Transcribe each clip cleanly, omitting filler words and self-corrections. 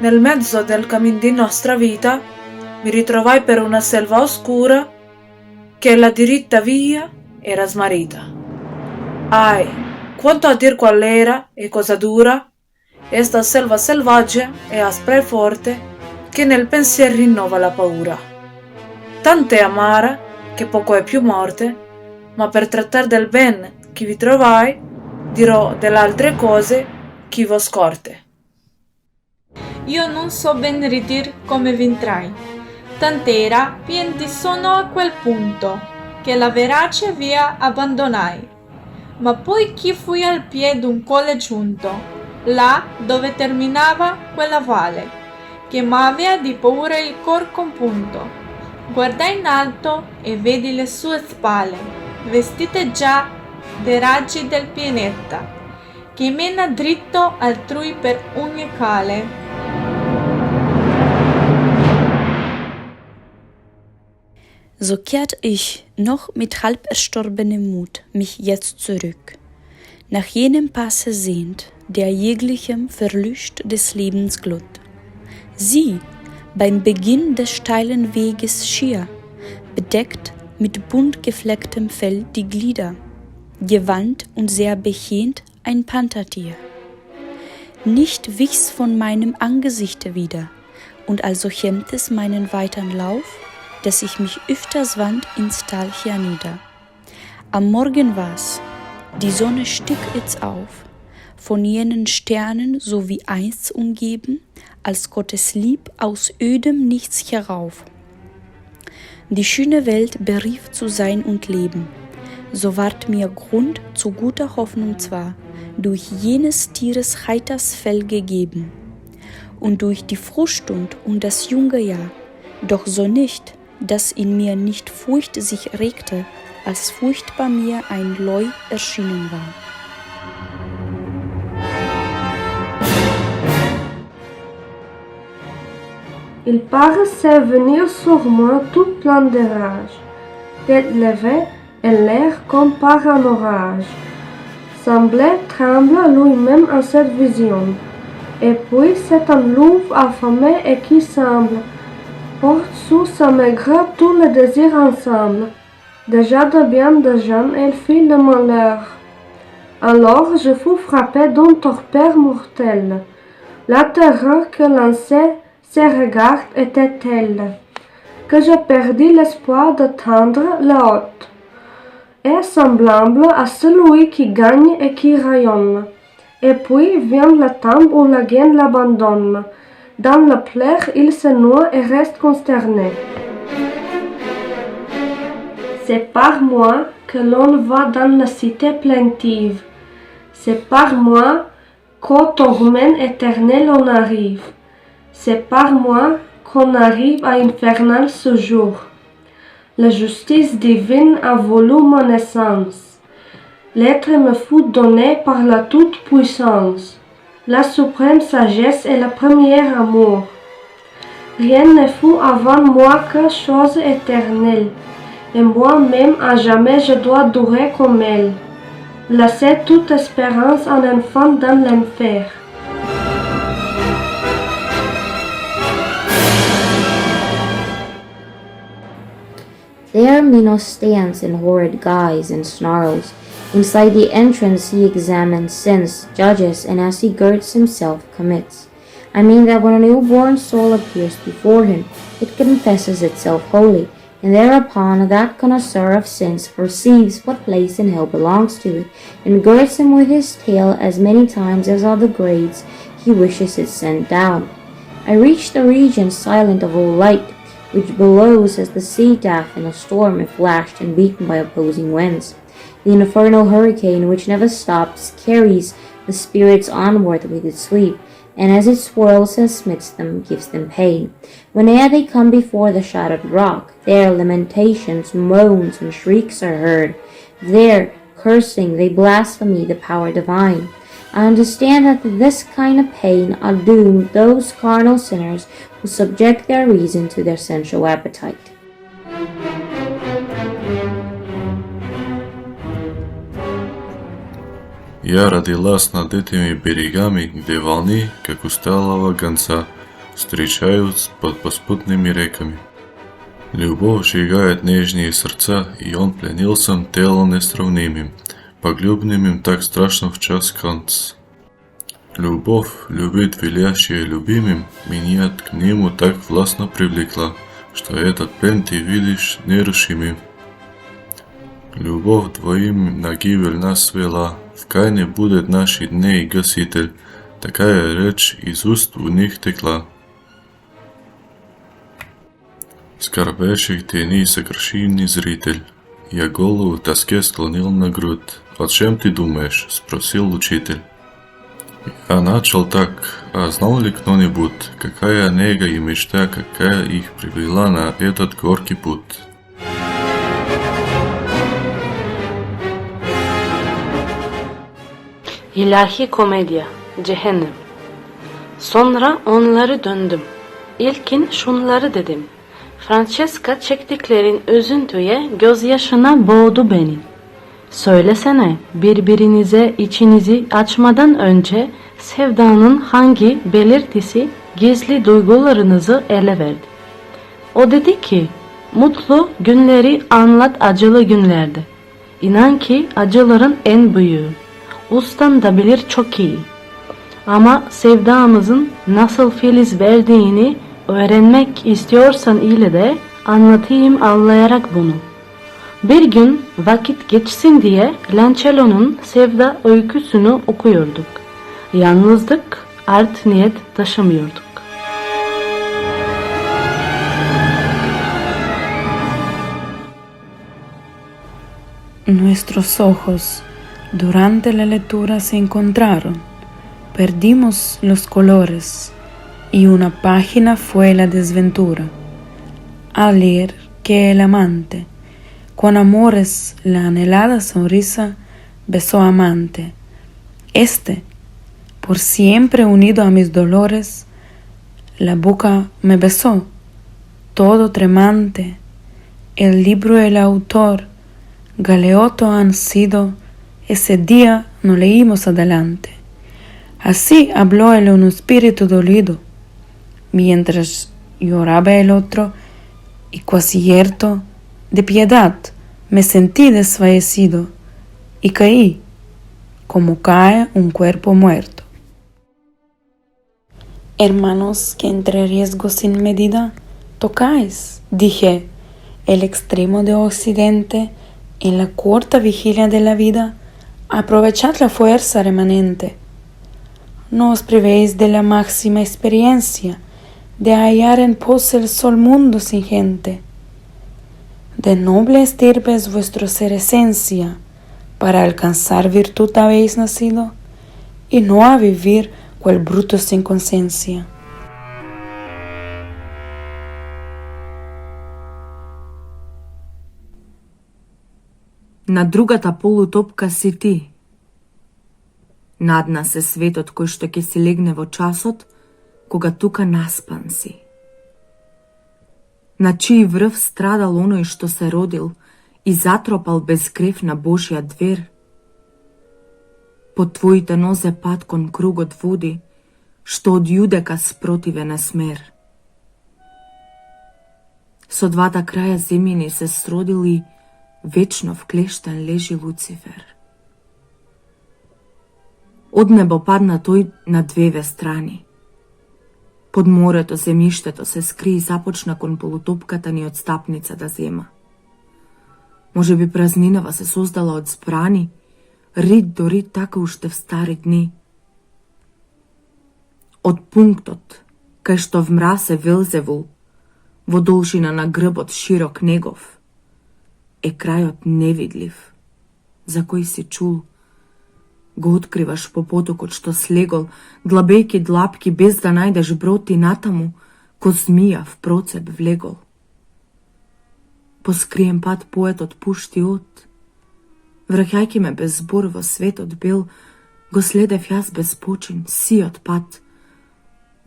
Nel mezzo del cammin di nostra vita mi ritrovai per una selva oscura che la diritta via era smarrita. Ai, quanto a dir qual era e cosa dura, esta selva selvaggia e aspra e forte che nel pensier rinnova la paura. Tanto è amara che poco è più morte, ma per trattar del ben che vi trovai, dirò delle altre cose che vo scorte. Io non so ben ridir come vintrai, tant'era pienti sono a quel punto, che la verace via abbandonai. Ma poi chi fui al piede d'un colle giunto, là dove terminava quella valle, che m'avea di paura il cor compunto. Guardai in alto e vedi le sue spalle, vestite già dei raggi del pianeta, che mena dritto altrui per ogni cale. So kehrt ich noch mit halb erstorbenem Mut mich jetzt zurück, nach jenem Passe sehnt, der jeglichem Verlust des Lebens Glut. Sie, beim Beginn des steilen Weges schier, bedeckt mit bunt geflecktem Fell die Glieder, gewandt und sehr behend ein Panthertier. Nicht wich's von meinem Angesichte wieder, und also hemmt es meinen weiteren Lauf, dass ich mich öfters wand ins Tal hernieder. Am Morgen war's, die Sonne stieg jetzt auf, von jenen Sternen so wie einst umgeben, als Gottes Lieb aus ödem Nichts herauf. Die schöne Welt berief zu Sein und Leben, so ward mir Grund zu guter Hoffnung zwar, durch jenes Tieres heiters Fell gegeben, und durch die Frühstund und das junge Jahr, doch so nicht, dass in mir nicht Furcht sich regte, als furchtbar mir ein Leu erschienen war. Il paraissait venir sur moi tout plein de rage, tête levée et l'air comme par un orage, semblait trembler lui-même en cette vision, et puis c'est un loup affamé et qui semble porte sous sa maigreur tous les désirs ensemble. Déjà de bien de jeunes, elle fit le malheur. Alors je fus frappé d'un torpeur mortel. La terreur que lançait ses regards était telle que je perdis l'espoir d'atteindre le haut, et semblable à celui qui gagne et qui rayonne. Et puis vient le temps où la gaine l'abandonne. Dans la plaie, il se noie et reste consterné. C'est par moi que l'on va dans la cité plaintive. C'est par moi qu'au torment éternel on arrive. C'est par moi qu'on arrive à infernal séjour. La justice divine a voulu ma naissance. L'être me fut donné par la toute-puissance. La suprême sagesse est le premier amour. Rien ne fut avant moi que chose éternelle, et moi-même à jamais je dois durer comme elle. Laisser toute espérance en enfant dans l'enfer. There Minos stands in horrid guise and snarls. Inside the entrance he examines, sins, judges, and as he girds himself, commits. I mean that when a newborn soul appears before him, it confesses itself holy, and thereupon that connoisseur of sins perceives what place in hell belongs to it, and girds him with his tail as many times as are the grades he wishes it sent down. I reach the region silent of all light, which billows as the sea doth in a storm if lashed and beaten by opposing winds. The infernal hurricane, which never stops, carries the spirits onward with its sweep, and as it swirls and smits them, gives them pain. Whene'er they come before the shattered rock, there lamentations, moans, and shrieks are heard. There, cursing, they blaspheme the power divine. I understand that to this kind of pain are doomed those carnal sinners who subject their reason to their sensual appetite. Я родилась над этими берегами, где волны, как усталого гонца, встречаются под поспутными реками. Любовь сжигает нежные сердца, и он пленился телом несравнимым, поглубленным так страшно в час конца. Любовь, любит велящая любимым, меня к нему так властно привлекла, что этот плен ты видишь нерушимым. Любовь двоим на гибель нас свела, в Каине будет наши дней гаситель, такая речь из уст у них текла. Скорбящих теней сокрушительный зритель, я голову в тоске склонил на грудь. «О чем ты думаешь?» – спросил учитель. Я начал так, а знал ли кто-нибудь, какая нега и мечта, какая их привела на этот горький путь? İlahi komedya, cehennem. Sonra onları döndüm. İlkin şunları dedim. Francesca çektiklerin üzüntüye, gözyaşına boğdu beni. Söylesene, birbirinize içinizi açmadan önce sevdanın hangi belirtisi gizli duygularınızı ele verdi? O dedi ki, mutlu günleri anlat acılı günlerde. İnan ki acıların en büyüğü. Ustan da bilir çok iyi. Ama sevdamızın nasıl filiz verdiğini öğrenmek istiyorsan ile de anlatayım anlayarak bunu. Bir gün vakit geçsin diye Lancelot'un sevda öyküsünü okuyorduk. Yalnızdık, art niyet taşımıyorduk. Nuestros ojos durante la lectura se encontraron. Perdimos los colores y una página fue la desventura. Al leer que el amante, con amores la anhelada sonrisa, besó amante. Este, por siempre unido a mis dolores, la boca me besó, todo tremante. El libro y el autor, Galeotto han sido, ese día no leímos adelante. Así habló el un espíritu dolido, mientras lloraba el otro, y cuasi yerto de piedad me sentí desfallecido y caí, como cae un cuerpo muerto. Hermanos, que entre riesgos sin medida tocáis, dije, el extremo de occidente, en la corta vigilia de la vida, aprovechad la fuerza remanente. No os privéis de la máxima experiencia, de hallar en pos el sol mundo sin gente. De noble estirpe es vuestro ser esencia, para alcanzar virtud habéis nacido, y no a vivir cual bruto sin conciencia. На другата полутопка си ти. Надна се светот кој што ќе си легне во часот, кога тука наспан си. На чиј врв страдал оној што се родил и затропал без грев на Божја двер. По твоите нозе пат кон кругот води, што од јудека спротивен е смер. Со двата краја земјини се сродил и вечно вклештен лежи Луцифер. Од небо падна тој на две страни. Под морето земјиштето се скри и започна кон полутопката ни од стапница да зема. Може би празнинава се создала од збрани, рид до рид така уште в стари дни. Од пунктот, кај што вмрасе Велзевул, во должина на грбот широк негов, е крајот невидлив, за кој си чул. Го откриваш по потокот што слегол, длабејки длапки без да најдеш брод и натаму, ко змија в процеп влегол. По скриен пат поетот пушти од, враќајки ме без збор во светот бел, го следев јас без почин, сиот пат,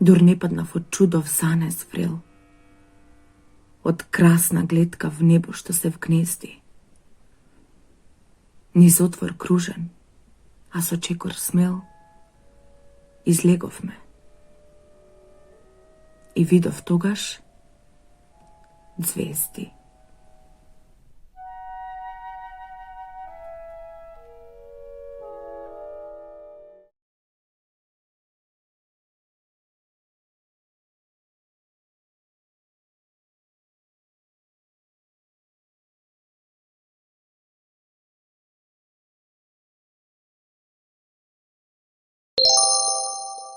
дур не паднав од чудов занес врел. Од красна гледка в небо што се вгнезди. Низ отвор кружен, а со чекор смел, излеговме. и видов тогаш звезди.